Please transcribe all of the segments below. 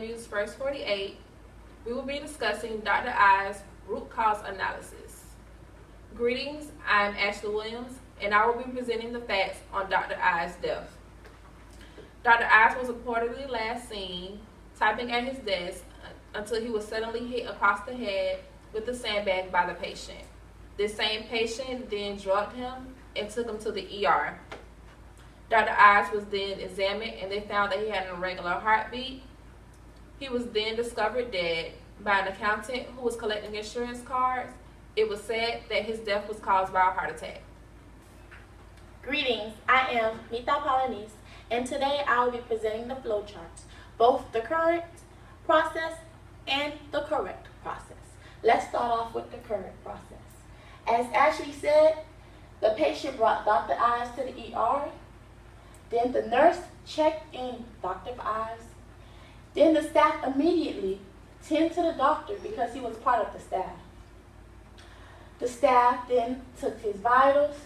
AMU's First 48, we will be discussing Dr. I's root cause analysis. Greetings, I'm Ashley Williams, and I will be presenting the facts on Dr. I's death. Dr. Ives was reportedly last seen typing at his desk until he was suddenly hit across the head with a sandbag by the patient. This same patient then drugged him and took him to the ER. Dr. Ives was then examined and they found that he had an irregular heartbeat. He was then discovered dead by an accountant who was collecting insurance cards. It was said that his death was caused by a heart attack. Greetings, I am Mita Polanese, and today I will be presenting the flowcharts, both the current process and the correct process. Let's start off with the current process. As Ashley said, the patient brought Dr. Ives to the ER. Then the nurse checked in Dr. Ives. Then the staff immediately tended to the doctor because he was part of the staff. The staff then took his vitals,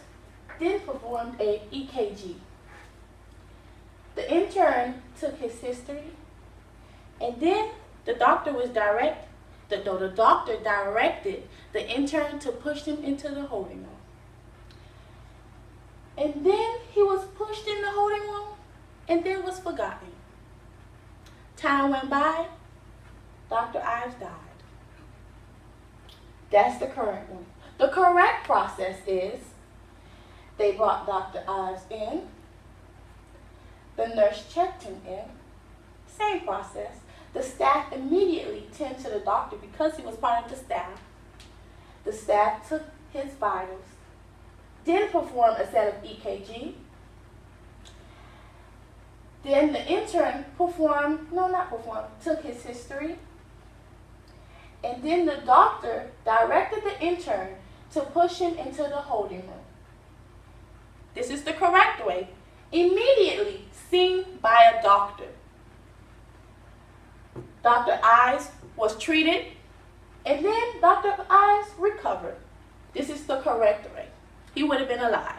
then performed a EKG. The intern took his history, and then the doctor directed the intern to push him into the holding room. And then he was pushed in the holding room and then was forgotten. Time went by, Dr. Ives died. That's the current one. The correct process is they brought Dr. Ives in, the nurse checked him in, same process. The staff immediately tended to the doctor because he was part of the staff. The staff took his vitals, then performed a set of EKG. Then the intern took his history. And then the doctor directed the intern to push him into the holding room. This is the correct way. Immediately seen by a doctor. Dr. Ives was treated, and then Dr. Ives recovered. This is the correct way. He would have been alive.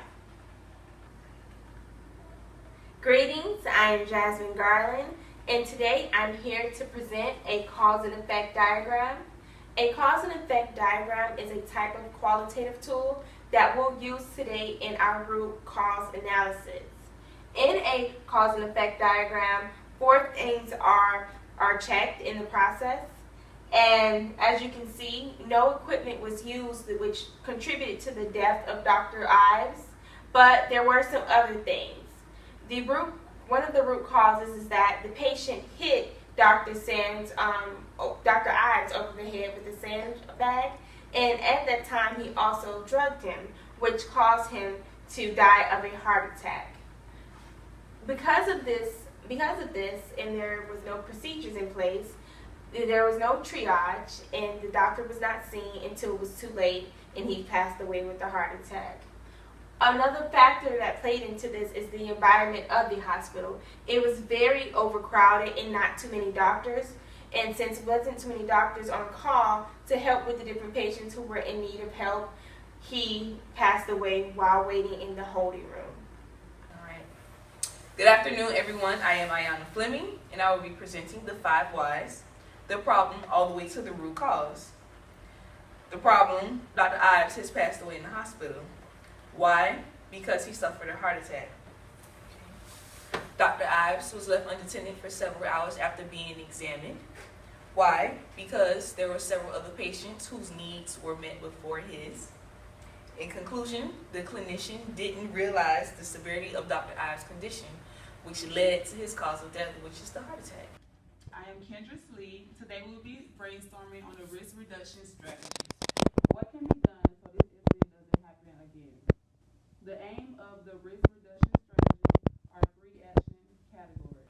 Greetings, I am Jasmine Garland, and today I'm here to present a cause and effect diagram. A cause and effect diagram is a type of qualitative tool that we'll use today in our root cause analysis. In a cause and effect diagram, 4 things are checked in the process. And as you can see, no equipment was used which contributed to the death of Dr. Ives, but there were some other things. One of the root causes is that the patient hit Dr. Ives over the head with a sandbag, and at that time he also drugged him, which caused him to die of a heart attack. Because of this, and there was no procedures in place, there was no triage, and the doctor was not seen until it was too late, and he passed away with a heart attack. Another factor that played into this is the environment of the hospital. It was very overcrowded and not too many doctors, and since there wasn't too many doctors on call to help with the different patients who were in need of help, he passed away while waiting in the holding room. Good afternoon, everyone. I am Ayanna Fleming, and I will be presenting the 5 whys, the problem all the way to the root cause. The problem, Dr. Ives has passed away in the hospital. Why? Because he suffered a heart attack. Dr. Ives was left unattended for several hours after being examined. Why? Because there were several other patients whose needs were met before his. In conclusion, the clinician didn't realize the severity of Dr. Ives' condition, which led to his cause of death, which is the heart attack. I am Kendra Slee. Today we'll be brainstorming on the risk reduction strategies. What can be done so this incident doesn't happen again? The aim of the risk reduction strategy are 3 action categories.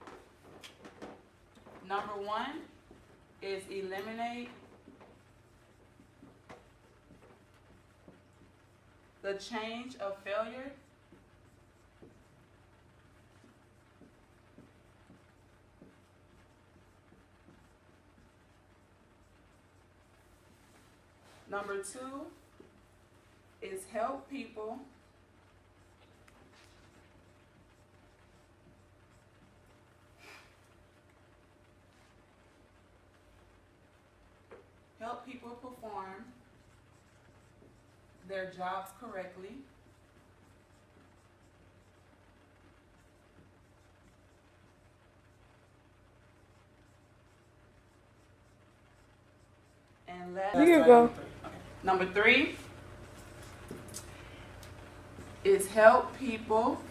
Number 1 is eliminate the change of failure. Number 2 is help people people perform their jobs correctly. And Here you go. Okay. Number 3 is help people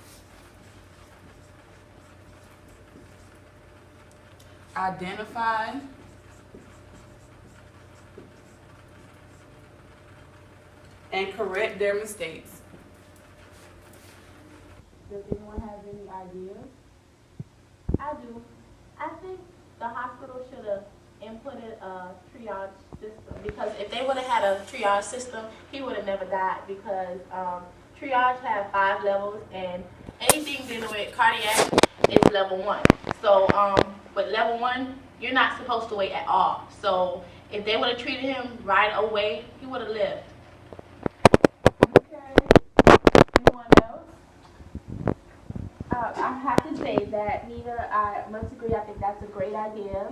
identify and correct their mistakes. Does anyone have any ideas? I do. I think the hospital should have inputted a triage system, because if they would have had a triage system, he would have never died, because triage has 5 levels, and anything dealing with cardiac is level 1. So with level 1, you're not supposed to wait at all. So if they would have treated him right away, he would have lived. Okay. Anyone else? I have to say that, Nina, I must agree. I think that's a great idea.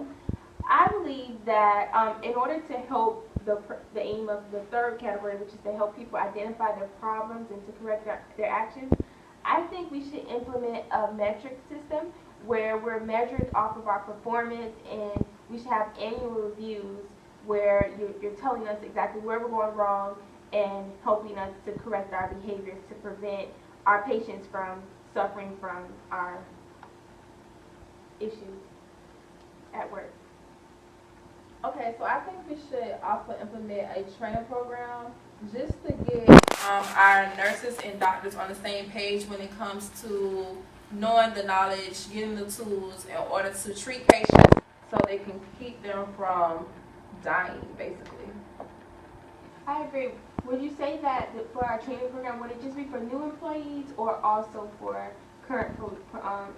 I believe that in order to help the aim of the 3rd category, which is to help people identify their problems and to correct their actions, I think we should implement a metric system where we're measured off of our performance, and we should have annual reviews where you're telling us exactly where we're going wrong and helping us to correct our behaviors to prevent our patients from suffering from our issues at work. Okay, so I think we should also implement a training program just to get our nurses and doctors on the same page when it comes to knowing the knowledge, getting the tools in order to treat patients so they can keep them from dying, basically. I agree. Would you say that for our training program, would it just be for new employees or also for current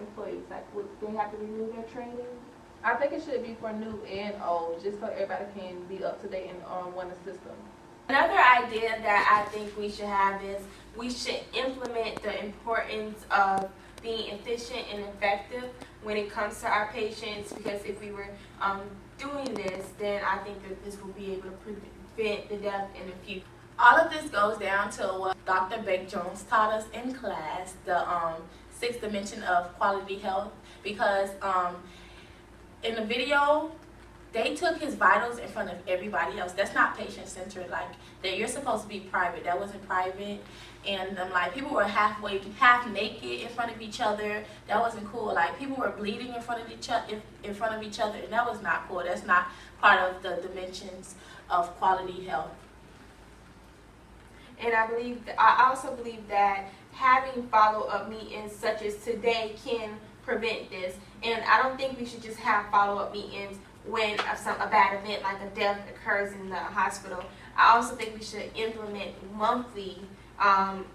employees? Like, would they have to renew their training? I think it should be for new and old, just so everybody can be up to date and run the system. Another idea that I think we should have is we should implement the importance of being efficient and effective when it comes to our patients, because if we were doing this, then I think that this will be able to prevent the death in the future. All of this goes down to what Dr. Beck-Jones taught us in class, the 6th dimension of quality health, because in the video, they took his vitals in front of everybody else. That's not patient-centered. Like, that you're supposed to be private. That wasn't private. And like, people were half naked in front of each other. That wasn't cool. Like, people were bleeding in front of each other, and that was not cool. That's not part of the dimensions of quality health. And I also believe that having follow-up meetings such as today can prevent this. And I don't think we should just have follow-up meetings when a bad event like a death occurs in the hospital. I also think we should implement monthly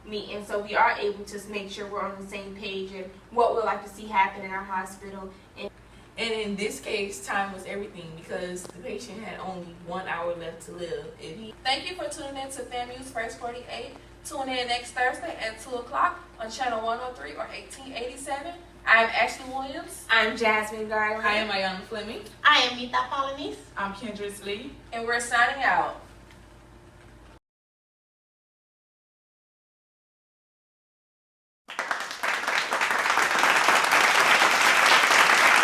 meetings so we are able to make sure we're on the same page and what we'd like to see happen in our hospital. And in this case, time was everything because the patient had only 1 hour left to live. Thank you for tuning in to FAMU's First 48. Tune in next Thursday at 2 o'clock on channel 103 or 1887. I'm Ashley Williams. I'm Jasmine Garland. I am Ayana Fleming. I am Mita Polanese. I'm Kendra Lee. And we're signing out.